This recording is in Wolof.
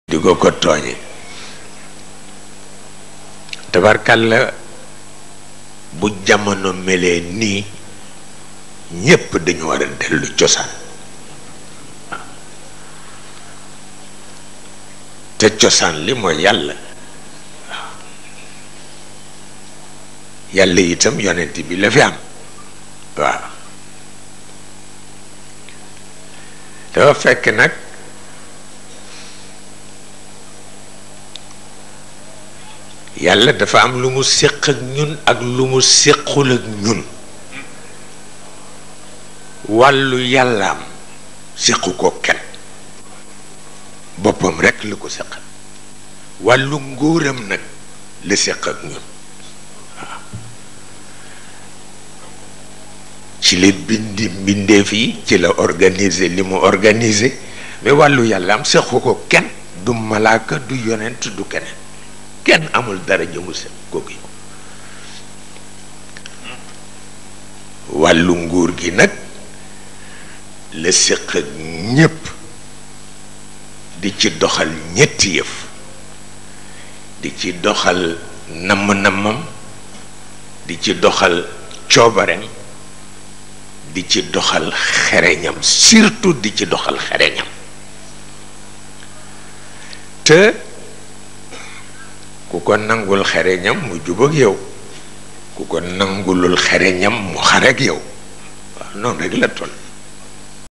di ko tooñe tabarkalla bu jamono melee nii ñépp dañu war a dellu cosaan te cosaan li mooy yàlla yàlla itam yonent bi la fi am waaw dafa fekk nag yàlla dafa am lu mu séq ak ñun ak lu mu séqul ak ñun wàllu yàllaam séqu ko kenn boppam rekk la ko séqal wàllu nguuram nag la séq ak ñun waaw ci la bindi mbindeef yi ci la organiser li mu organiser mais wàllu yàllaam séqu ko kenn du malaaka du yonent du keneen kenn amul dara jëmu set kooku wàllu nguur gi nag la séq ak ñépp di ci doxal ñetti yëf di ci doxal namm-nammam di ci doxal coobareem di ci doxal xereñam surtout di ci doxal xereñam te ku ko nangul xereñam mu jubag yow ku ko nangulul xereñam mu xarek yow waaw noonu rek la toll